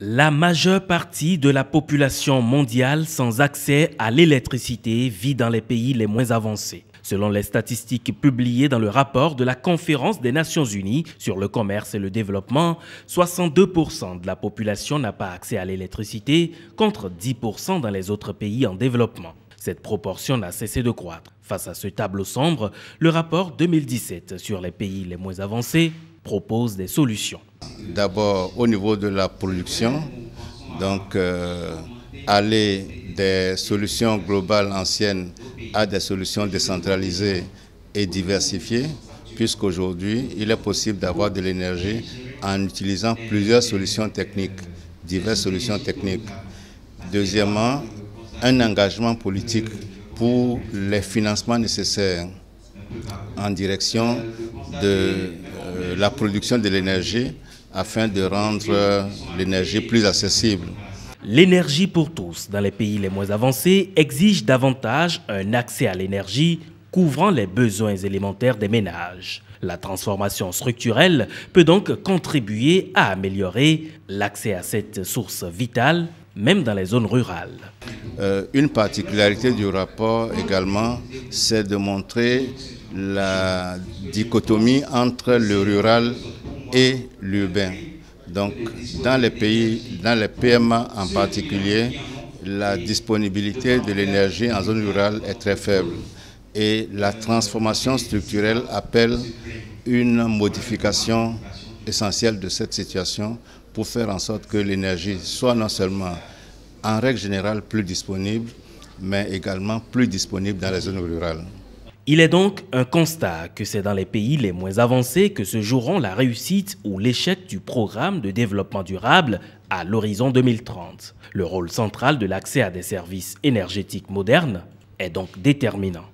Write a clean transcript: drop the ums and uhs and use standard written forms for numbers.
La majeure partie de la population mondiale sans accès à l'électricité vit dans les pays les moins avancés. Selon les statistiques publiées dans le rapport de la Conférence des Nations Unies sur le commerce et le développement, 62% de la population n'a pas accès à l'électricité contre 10% dans les autres pays en développement. Cette proportion n'a cessé de croître. Face à ce tableau sombre, le rapport 2017 sur les pays les moins avancés propose des solutions. D'abord, au niveau de la production, donc aller des solutions globales anciennes à des solutions décentralisées et diversifiées, puisqu'aujourd'hui, il est possible d'avoir de l'énergie en utilisant plusieurs solutions techniques, diverses solutions techniques. Deuxièmement, un engagement politique pour les financements nécessaires en direction de la production de l'énergie afin de rendre l'énergie plus accessible. L'énergie pour tous dans les pays les moins avancés exige davantage un accès à l'énergie couvrant les besoins élémentaires des ménages. La transformation structurelle peut donc contribuer à améliorer l'accès à cette source vitale, même dans les zones rurales. Une particularité du rapport également, c'est de montrer la dichotomie entre le rural et l'urbain. Donc, dans les pays, dans les PMA en particulier, la disponibilité de l'énergie en zone rurale est très faible. Et la transformation structurelle appelle une modification essentielle de cette situation pour faire en sorte que l'énergie soit non seulement en règle générale plus disponible, mais également plus disponible dans les zones rurales. Il est donc un constat que c'est dans les pays les moins avancés que se joueront la réussite ou l'échec du programme de développement durable à l'horizon 2030. Le rôle central de l'accès à des services énergétiques modernes est donc déterminant.